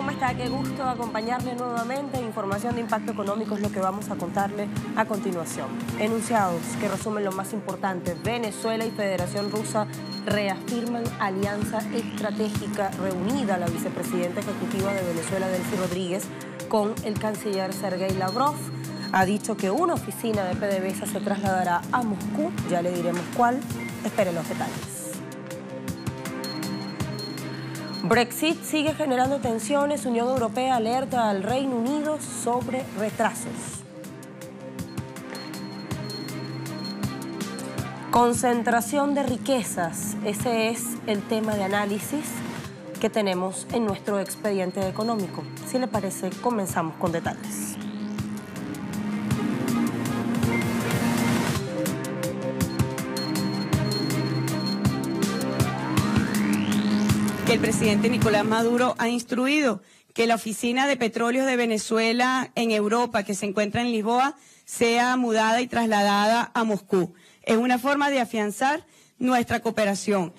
¿cómo está? Qué gusto acompañarle nuevamente. Información de impacto económico es lo que vamos a contarle a continuación. Enunciados que resumen lo más importante. Venezuela y Federación Rusa reafirman alianza estratégica reunida. La vicepresidenta ejecutiva de Venezuela, Delcy Rodríguez, con el canciller Sergei Lavrov, ha dicho que una oficina de PDVSA se trasladará a Moscú. Ya le diremos cuál. Espere los detalles. Brexit sigue generando tensiones. Unión Europea alerta al Reino Unido sobre retrasos. Concentración de riquezas. Ese es el tema de análisis que tenemos en nuestro expediente económico. Si le parece, comenzamos con detalles. El presidente Nicolás Maduro ha instruido que la Oficina de Petróleos de Venezuela en Europa, que se encuentra en Lisboa, sea mudada y trasladada a Moscú. Es una forma de afianzar nuestra cooperación.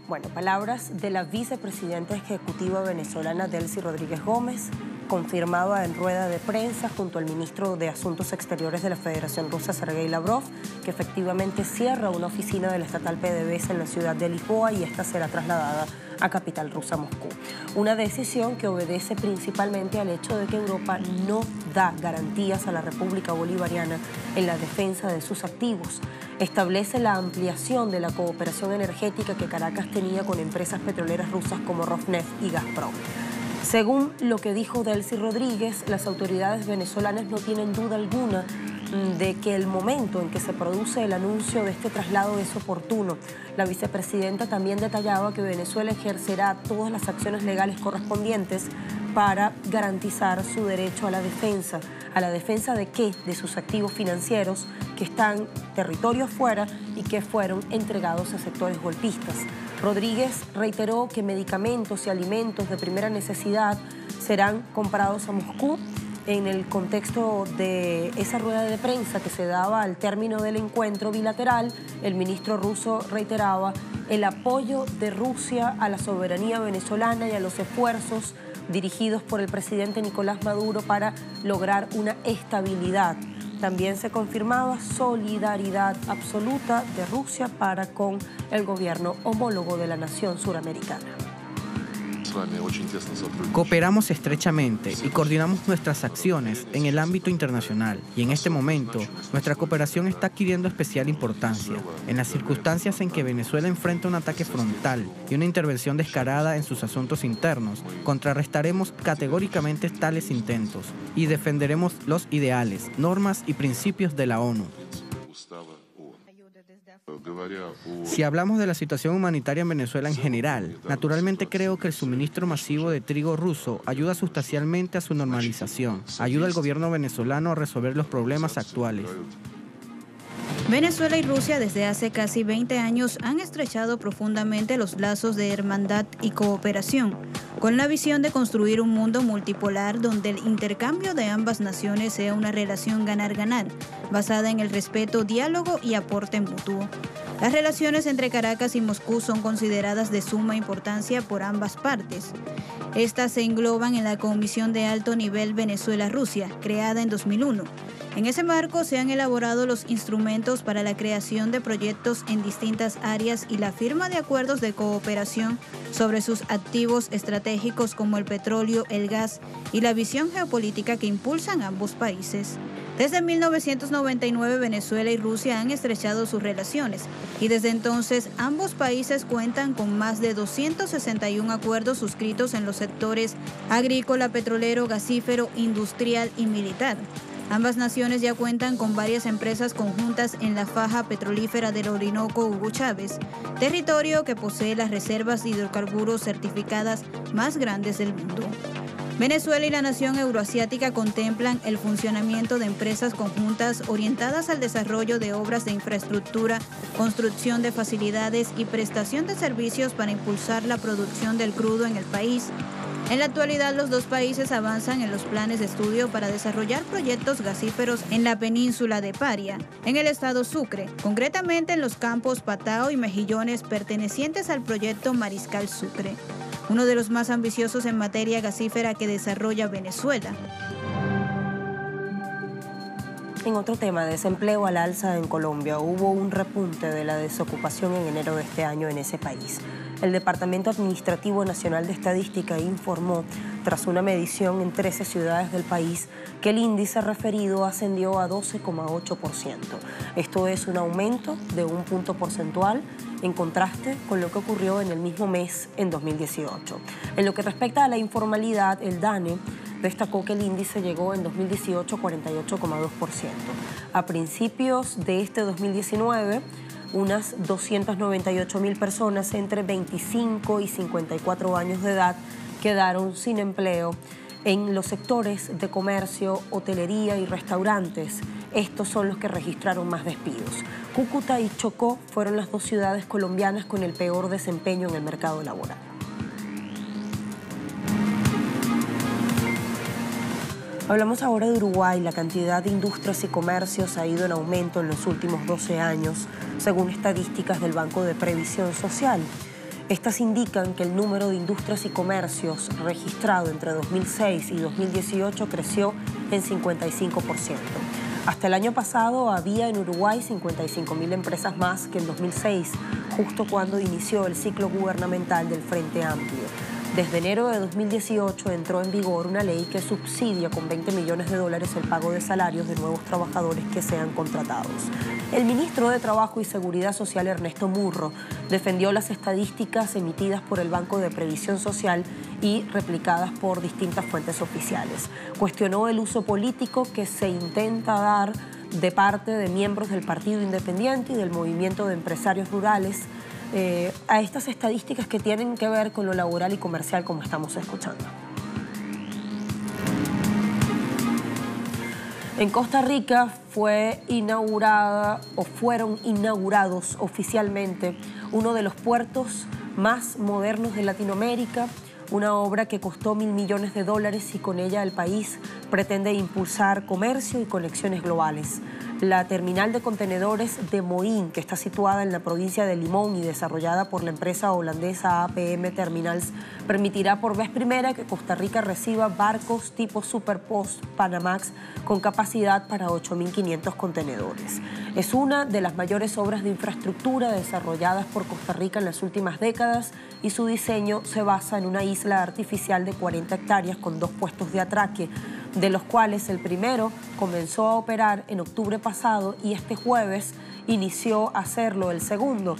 Bueno, palabras de la vicepresidenta ejecutiva venezolana Delcy Rodríguez Gómez, confirmaba en rueda de prensa junto al ministro de Asuntos Exteriores de la Federación Rusa, Sergei Lavrov, que efectivamente cierra una oficina del estatal PDVSA en la ciudad de Lisboa y esta será trasladada a capital rusa, Moscú. Una decisión que obedece principalmente al hecho de que Europa no da garantías a la República Bolivariana en la defensa de sus activos. Establece la ampliación de la cooperación energética que Caracas tenía con empresas petroleras rusas como Rosneft y Gazprom. Según lo que dijo Delcy Rodríguez, las autoridades venezolanas no tienen duda alguna de que el momento en que se produce el anuncio de este traslado es oportuno. La vicepresidenta también detallaba que Venezuela ejercerá todas las acciones legales correspondientes para garantizar su derecho a la defensa. ¿A la defensa de qué? De sus activos financieros que están territorio afuera y que fueron entregados a sectores golpistas. Rodríguez reiteró que medicamentos y alimentos de primera necesidad serán comprados a Moscú. En el contexto de esa rueda de prensa que se daba al término del encuentro bilateral, el ministro ruso reiteraba el apoyo de Rusia a la soberanía venezolana y a los esfuerzos dirigidos por el presidente Nicolás Maduro para lograr una estabilidad. También se confirmaba solidaridad absoluta de Rusia para con el gobierno homólogo de la nación suramericana. Cooperamos estrechamente y coordinamos nuestras acciones en el ámbito internacional y en este momento nuestra cooperación está adquiriendo especial importancia. En las circunstancias en que Venezuela enfrenta un ataque frontal y una intervención descarada en sus asuntos internos, contrarrestaremos categóricamente tales intentos y defenderemos los ideales, normas y principios de la ONU. Si hablamos de la situación humanitaria en Venezuela en general, naturalmente creo que el suministro masivo de trigo ruso ayuda sustancialmente a su normalización, ayuda al gobierno venezolano a resolver los problemas actuales. Venezuela y Rusia desde hace casi 20 años han estrechado profundamente los lazos de hermandad y cooperación, con la visión de construir un mundo multipolar donde el intercambio de ambas naciones sea una relación ganar-ganar, basada en el respeto, diálogo y aporte mutuo. Las relaciones entre Caracas y Moscú son consideradas de suma importancia por ambas partes. Estas se engloban en la Comisión de Alto Nivel Venezuela-Rusia, creada en 2001. En ese marco se han elaborado los instrumentos para la creación de proyectos en distintas áreas y la firma de acuerdos de cooperación sobre sus activos estratégicos como el petróleo, el gas y la visión geopolítica que impulsan ambos países. Desde 1999 Venezuela y Rusia han estrechado sus relaciones y desde entonces ambos países cuentan con más de 261 acuerdos suscritos en los sectores agrícola, petrolero, gasífero, industrial y militar. Ambas naciones ya cuentan con varias empresas conjuntas en la faja petrolífera del Orinoco Hugo Chávez, territorio que posee las reservas de hidrocarburos certificadas más grandes del mundo. Venezuela y la nación euroasiática contemplan el funcionamiento de empresas conjuntas orientadas al desarrollo de obras de infraestructura, construcción de facilidades y prestación de servicios para impulsar la producción del crudo en el país. En la actualidad, los dos países avanzan en los planes de estudio para desarrollar proyectos gasíferos en la península de Paria, en el estado Sucre, concretamente en los campos Patao y Mejillones pertenecientes al proyecto Mariscal Sucre, uno de los más ambiciosos en materia gasífera que desarrolla Venezuela. En otro tema, desempleo al alza en Colombia, hubo un repunte de la desocupación en enero de este año en ese país. El Departamento Administrativo Nacional de Estadística informó, tras una medición en 13 ciudades del país, que el índice referido ascendió a 12,8%. Esto es un aumento de 1 punto porcentual en contraste con lo que ocurrió en el mismo mes en 2018. En lo que respecta a la informalidad, el DANE destacó que el índice llegó en 2018 a 48,2%. A principios de este 2019, unas 298.000 personas entre 25 y 54 años de edad quedaron sin empleo en los sectores de comercio, hotelería y restaurantes. Estos son los que registraron más despidos. Cúcuta y Chocó fueron las dos ciudades colombianas con el peor desempeño en el mercado laboral. Hablamos ahora de Uruguay. La cantidad de industrias y comercios ha ido en aumento en los últimos 12 años, según estadísticas del Banco de Previsión Social. Estas indican que el número de industrias y comercios registrado entre 2006 y 2018 creció en 55%. Hasta el año pasado había en Uruguay 55.000 empresas más que en 2006, justo cuando inició el ciclo gubernamental del Frente Amplio. Desde enero de 2018 entró en vigor una ley que subsidia con $20 millones el pago de salarios de nuevos trabajadores que sean contratados. El ministro de Trabajo y Seguridad Social, Ernesto Murro, defendió las estadísticas emitidas por el Banco de Previsión Social y replicadas por distintas fuentes oficiales. Cuestionó el uso político que se intenta dar de parte de miembros del Partido Independiente y del Movimiento de Empresarios Rurales a estas estadísticas que tienen que ver con lo laboral y comercial, como estamos escuchando. En Costa Rica fueron inaugurados oficialmente uno de los puertos más modernos de Latinoamérica, una obra que costó $1.000 millones y con ella el país pretende impulsar comercio y conexiones globales. La terminal de contenedores de Moín, que está situada en la provincia de Limón y desarrollada por la empresa holandesa APM Terminals, permitirá por vez primera que Costa Rica reciba barcos tipo Superpost Panamax con capacidad para 8.500 contenedores. Es una de las mayores obras de infraestructura desarrolladas por Costa Rica en las últimas décadas y su diseño se basa en una isla artificial de 40 hectáreas con 2 puestos de atraque, de los cuales el primero comenzó a operar en octubre pasado y este jueves inició a hacerlo el segundo,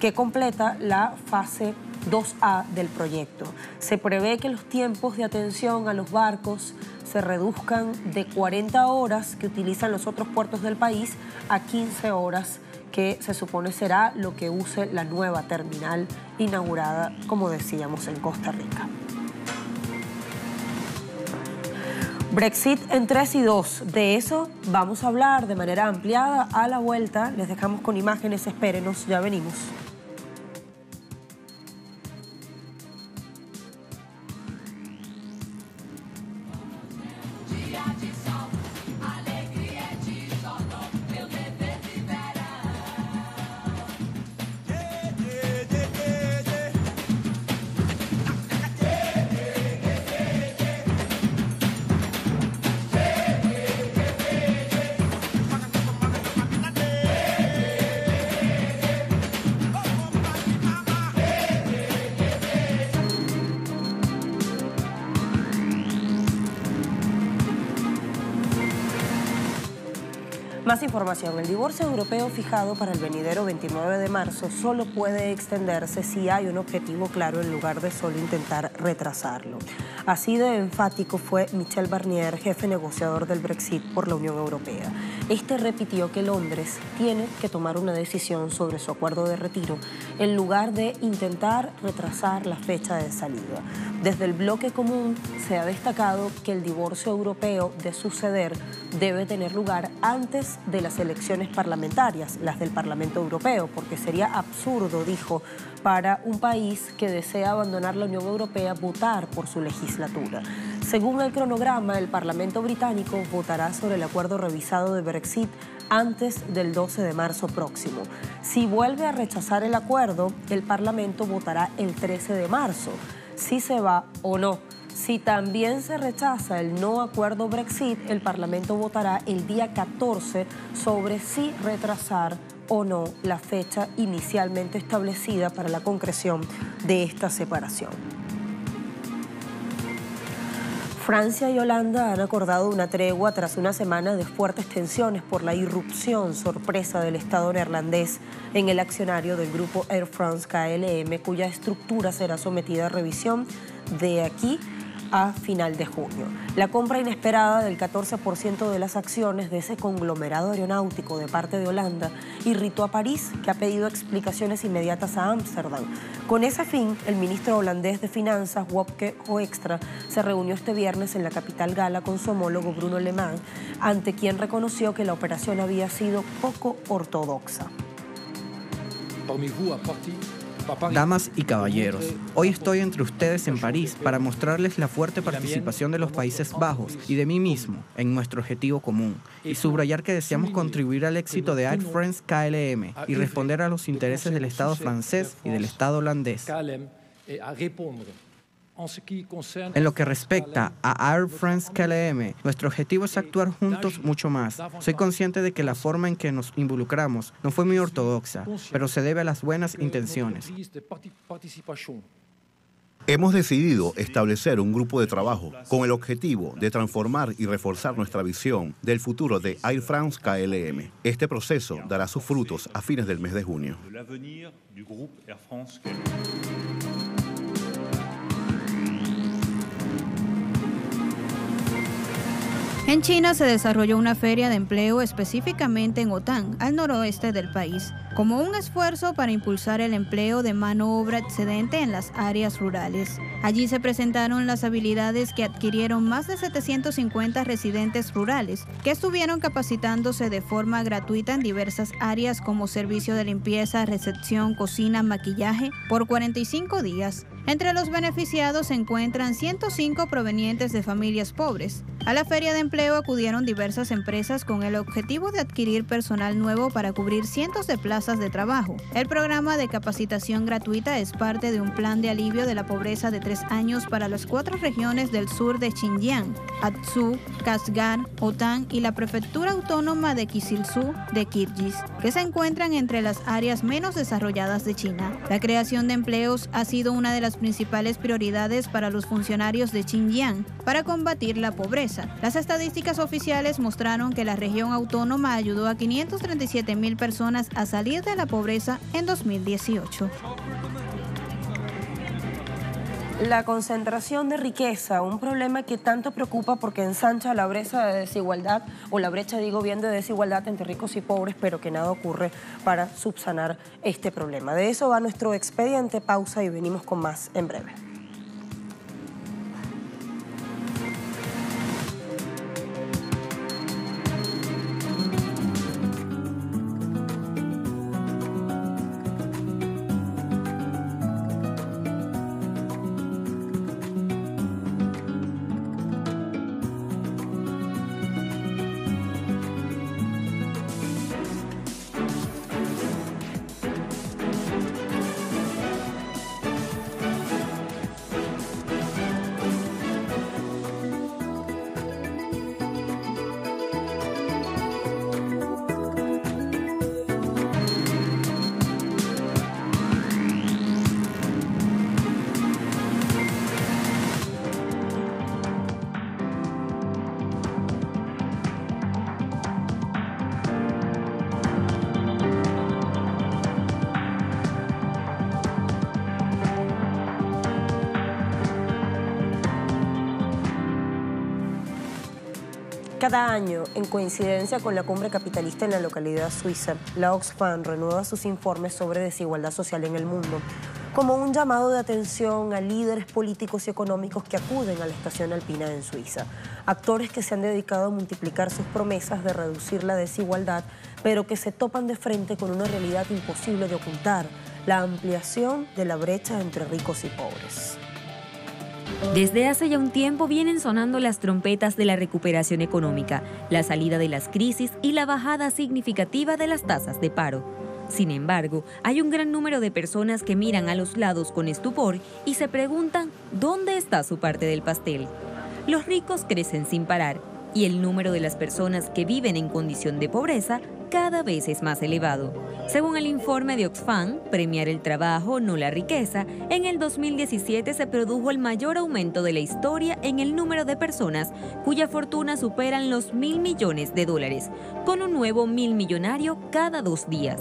que completa la fase 2A del proyecto. Se prevé que los tiempos de atención a los barcos se reduzcan de 40 horas que utilizan los otros puertos del país a 15 horas que se supone será lo que use la nueva terminal inaugurada, como decíamos, en Costa Rica. Brexit en 3 y 2. De eso vamos a hablar de manera ampliada a la vuelta. Les dejamos con imágenes, espérenos, ya venimos. Más información. El divorcio europeo fijado para el venidero 29 de marzo solo puede extenderse si hay un objetivo claro en lugar de solo intentar retrasarlo. Así de enfático fue Michel Barnier, jefe negociador del Brexit por la Unión Europea. Este repitió que Londres tiene que tomar una decisión sobre su acuerdo de retiro en lugar de intentar retrasar la fecha de salida. Desde el bloque común se ha destacado que el divorcio europeo de suceder debe tener lugar antes de las elecciones parlamentarias, las del Parlamento Europeo, porque sería absurdo, dijo, para un país que desea abandonar la Unión Europea votar por su legislatura. Según el cronograma, el Parlamento británico votará sobre el acuerdo revisado de Brexit antes del 12 de marzo próximo. Si vuelve a rechazar el acuerdo, el Parlamento votará el 13 de marzo, si se va o no. Si también se rechaza el no acuerdo Brexit, el Parlamento votará el día 14 sobre si retrasar o no la fecha inicialmente establecida para la concreción de esta separación. Francia y Holanda han acordado una tregua tras una semana de fuertes tensiones por la irrupción sorpresa del Estado neerlandés en el accionario del grupo Air France KLM, cuya estructura será sometida a revisión de aquí a final de junio. La compra inesperada del 14% de las acciones de ese conglomerado aeronáutico de parte de Holanda irritó a París, que ha pedido explicaciones inmediatas a Ámsterdam. Con ese fin, el ministro holandés de Finanzas, Wopke Hoekstra, se reunió este viernes en la capital gala con su homólogo Bruno Le Maire, ante quien reconoció que la operación había sido poco ortodoxa. Damas y caballeros, hoy estoy entre ustedes en París para mostrarles la fuerte participación de los Países Bajos y de mí mismo en nuestro objetivo común y subrayar que deseamos contribuir al éxito de Air France KLM y responder a los intereses del Estado francés y del Estado holandés. En lo que respecta a Air France KLM, nuestro objetivo es actuar juntos mucho más. Soy consciente de que la forma en que nos involucramos no fue muy ortodoxa, pero se debe a las buenas intenciones. Hemos decidido establecer un grupo de trabajo con el objetivo de transformar y reforzar nuestra visión del futuro de Air France KLM. Este proceso dará sus frutos a fines del mes de junio. En China se desarrolló una feria de empleo específicamente en Otán, al noroeste del país, como un esfuerzo para impulsar el empleo de mano obra excedente en las áreas rurales. Allí se presentaron las habilidades que adquirieron más de 750 residentes rurales, que estuvieron capacitándose de forma gratuita en diversas áreas como servicio de limpieza, recepción, cocina, maquillaje, por 45 días. Entre los beneficiados se encuentran 105 provenientes de familias pobres. A la feria de empleo acudieron diversas empresas con el objetivo de adquirir personal nuevo para cubrir cientos de plazas de trabajo. El programa de capacitación gratuita es parte de un plan de alivio de la pobreza de 3 años para las 4 regiones del sur de Xinjiang, Aczu, Kashgar, Otán y la prefectura autónoma de Kyzyl-Suu de Kirgiz, que se encuentran entre las áreas menos desarrolladas de China. La creación de empleos ha sido una de las principales prioridades para los funcionarios de Xinjiang para combatir la pobreza. Las estadísticas oficiales mostraron que la región autónoma ayudó a 537,000 personas a salir de la pobreza en 2018. La concentración de riqueza, un problema que tanto preocupa porque ensancha la brecha de desigualdad, o la brecha, digo bien, de desigualdad entre ricos y pobres, pero que nada ocurre para subsanar este problema. De eso va nuestro expediente. Pausa y venimos con más en breve. Cada año, en coincidencia con la cumbre capitalista en la localidad suiza, la Oxfam renueva sus informes sobre desigualdad social en el mundo, como un llamado de atención a líderes políticos y económicos que acuden a la estación alpina en Suiza, actores que se han dedicado a multiplicar sus promesas de reducir la desigualdad, pero que se topan de frente con una realidad imposible de ocultar: la ampliación de la brecha entre ricos y pobres. Desde hace ya un tiempo vienen sonando las trompetas de la recuperación económica, la salida de las crisis y la bajada significativa de las tasas de paro. Sin embargo, hay un gran número de personas que miran a los lados con estupor y se preguntan ¿dónde está su parte del pastel? Los ricos crecen sin parar y el número de las personas que viven en condición de pobreza cada vez es más elevado. Según el informe de Oxfam, Premiar el trabajo, no la riqueza, en el 2017 se produjo el mayor aumento de la historia en el número de personas cuya fortuna superan los $1.000 millones, con un nuevo 1.000 millonario cada 2 días.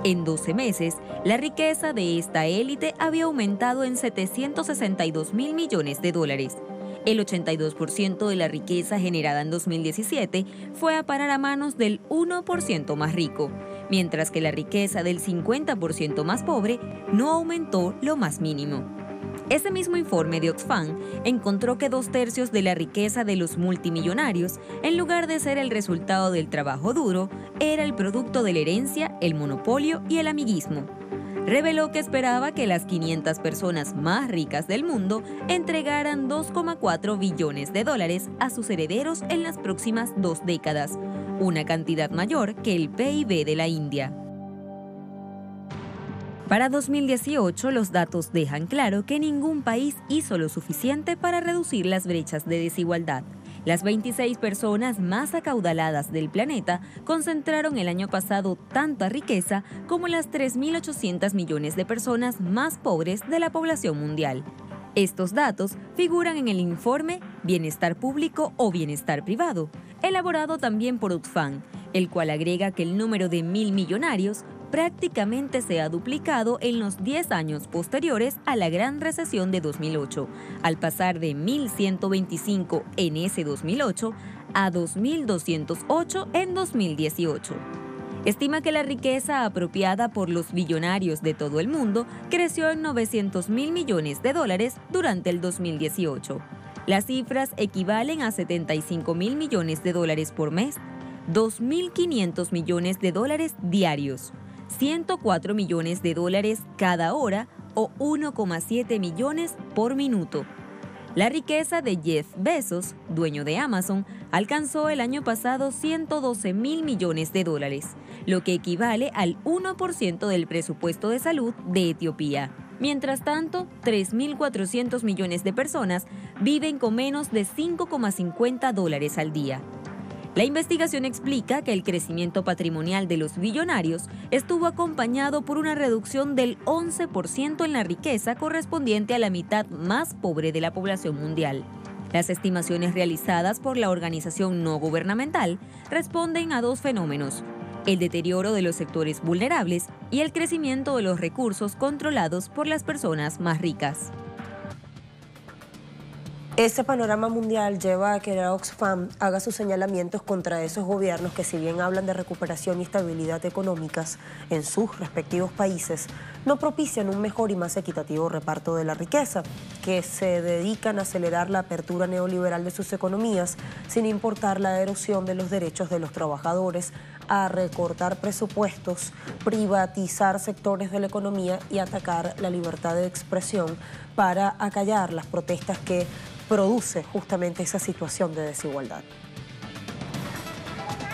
En 12 meses, la riqueza de esta élite había aumentado en $762.000 millones. El 82% de la riqueza generada en 2017 fue a parar a manos del 1% más rico, mientras que la riqueza del 50% más pobre no aumentó lo más mínimo. Ese mismo informe de Oxfam encontró que 2/3 de la riqueza de los multimillonarios, en lugar de ser el resultado del trabajo duro, era el producto de la herencia, el monopolio y el amiguismo. Reveló que esperaba que las 500 personas más ricas del mundo entregaran $2,4 billones a sus herederos en las próximas 2 décadas, una cantidad mayor que el PIB de la India. Para 2018, los datos dejan claro que ningún país hizo lo suficiente para reducir las brechas de desigualdad. Las 26 personas más acaudaladas del planeta concentraron el año pasado tanta riqueza como las 3.800 millones de personas más pobres de la población mundial. Estos datos figuran en el informe Bienestar Público o Bienestar Privado, elaborado también por Oxfam, el cual agrega que el número de 1.000 millonarios prácticamente se ha duplicado en los 10 años posteriores a la gran recesión de 2008, al pasar de 1.125 en ese 2008 a 2.208 en 2018. Estima que la riqueza apropiada por los billonarios de todo el mundo creció en $900.000 millones durante el 2018. Las cifras equivalen a $75.000 millones por mes, $2.500 millones diarios, $104 millones cada hora o 1,7 millones por minuto. La riqueza de Jeff Bezos, dueño de Amazon, alcanzó el año pasado $112.000 millones, lo que equivale al 1% del presupuesto de salud de Etiopía. Mientras tanto, 3.400 millones de personas viven con menos de $5,50 al día. La investigación explica que el crecimiento patrimonial de los billonarios estuvo acompañado por una reducción del 11% en la riqueza correspondiente a la mitad más pobre de la población mundial. Las estimaciones realizadas por la organización no gubernamental responden a 2 fenómenos: el deterioro de los sectores vulnerables y el crecimiento de los recursos controlados por las personas más ricas. Este panorama mundial lleva a que la Oxfam haga sus señalamientos contra esos gobiernos que, si bien hablan de recuperación y estabilidad económicas en sus respectivos países, no propician un mejor y más equitativo reparto de la riqueza, que se dedican a acelerar la apertura neoliberal de sus economías sin importar la erosión de los derechos de los trabajadores, a recortar presupuestos, privatizar sectores de la economía y atacar la libertad de expresión para acallar las protestas que produce justamente esa situación de desigualdad.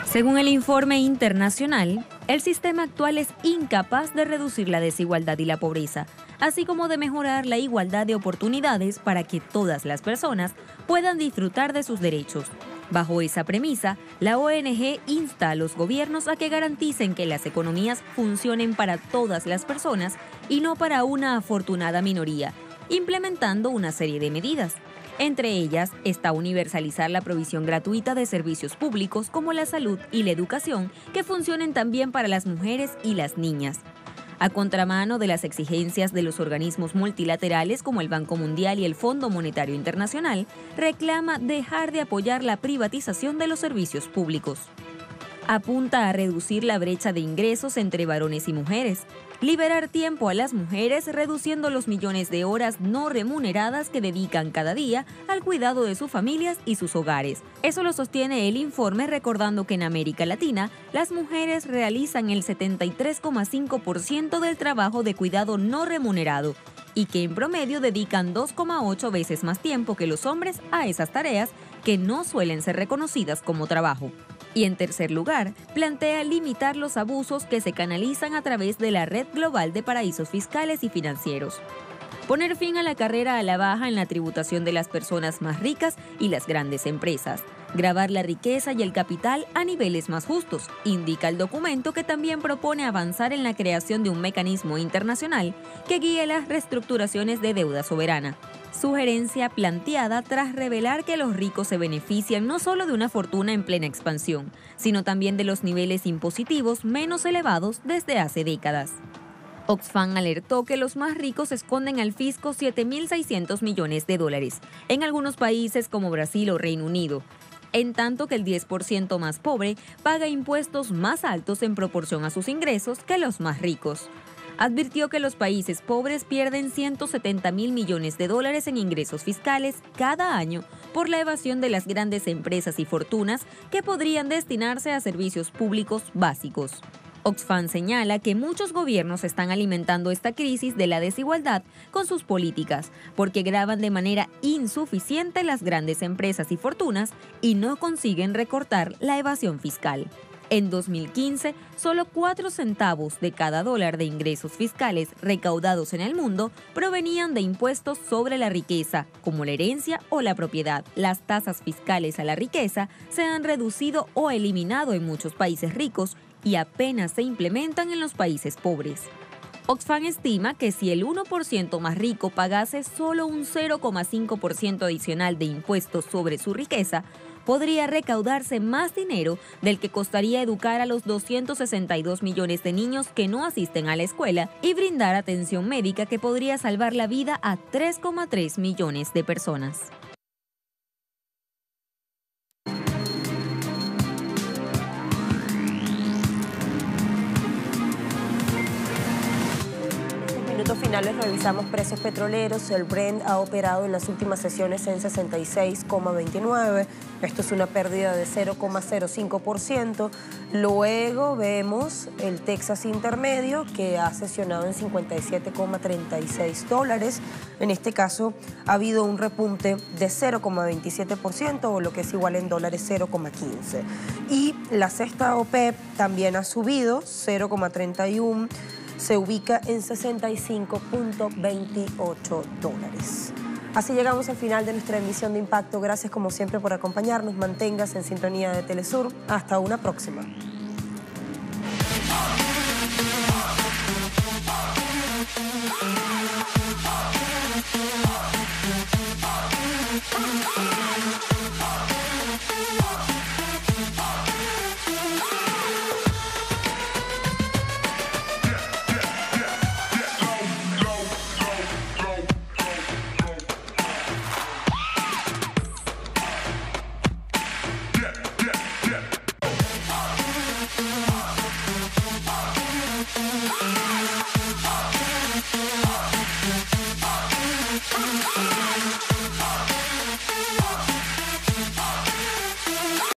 Según el informe internacional, el sistema actual es incapaz de reducir la desigualdad y la pobreza, así como de mejorar la igualdad de oportunidades para que todas las personas puedan disfrutar de sus derechos. Bajo esa premisa, la ONG insta a los gobiernos a que garanticen que las economías funcionen para todas las personas y no para una afortunada minoría, implementando una serie de medidas. Entre ellas está universalizar la provisión gratuita de servicios públicos como la salud y la educación, que funcionen también para las mujeres y las niñas. A contramano de las exigencias de los organismos multilaterales como el Banco Mundial y el Fondo Monetario Internacional, reclama dejar de apoyar la privatización de los servicios públicos. Apunta a reducir la brecha de ingresos entre varones y mujeres, liberar tiempo a las mujeres reduciendo los millones de horas no remuneradas que dedican cada día al cuidado de sus familias y sus hogares. Eso lo sostiene el informe, recordando que en América Latina las mujeres realizan el 73,5% del trabajo de cuidado no remunerado y que en promedio dedican 2,8 veces más tiempo que los hombres a esas tareas que no suelen ser reconocidas como trabajo. Y en tercer lugar, plantea limitar los abusos que se canalizan a través de la red global de paraísos fiscales y financieros. Poner fin a la carrera a la baja en la tributación de las personas más ricas y las grandes empresas. Gravar la riqueza y el capital a niveles más justos, indica el documento, que también propone avanzar en la creación de un mecanismo internacional que guíe las reestructuraciones de deuda soberana. Sugerencia planteada tras revelar que los ricos se benefician no solo de una fortuna en plena expansión, sino también de los niveles impositivos menos elevados desde hace décadas. Oxfam alertó que los más ricos esconden al fisco $7.600 millones, en algunos países como Brasil o Reino Unido, en tanto que el 10% más pobre paga impuestos más altos en proporción a sus ingresos que los más ricos. Advirtió que los países pobres pierden $170.000 millones en ingresos fiscales cada año por la evasión de las grandes empresas y fortunas que podrían destinarse a servicios públicos básicos. Oxfam señala que muchos gobiernos están alimentando esta crisis de la desigualdad con sus políticas, porque gravan de manera insuficiente las grandes empresas y fortunas y no consiguen recortar la evasión fiscal. En 2015, solo 4 centavos de cada dólar de ingresos fiscales recaudados en el mundo provenían de impuestos sobre la riqueza, como la herencia o la propiedad. Las tasas fiscales a la riqueza se han reducido o eliminado en muchos países ricos y apenas se implementan en los países pobres. Oxfam estima que si el 1% más rico pagase solo un 0,5% adicional de impuestos sobre su riqueza, podría recaudarse más dinero del que costaría educar a los 262 millones de niños que no asisten a la escuela y brindar atención médica que podría salvar la vida a 3,3 millones de personas. Finales revisamos precios petroleros. El Brent ha operado en las últimas sesiones en 66,29. Esto es una pérdida de 0,05%. Luego vemos el Texas intermedio, que ha sesionado en $57,36. En este caso ha habido un repunte de 0,27%, o lo que es igual en dólares 0,15. Y la cesta OPEP también ha subido 0,31%. Se ubica en $65,28. Así llegamos al final de nuestra emisión de Impacto. Gracias como siempre por acompañarnos. Manténgase en sintonía de Telesur. Hasta una próxima.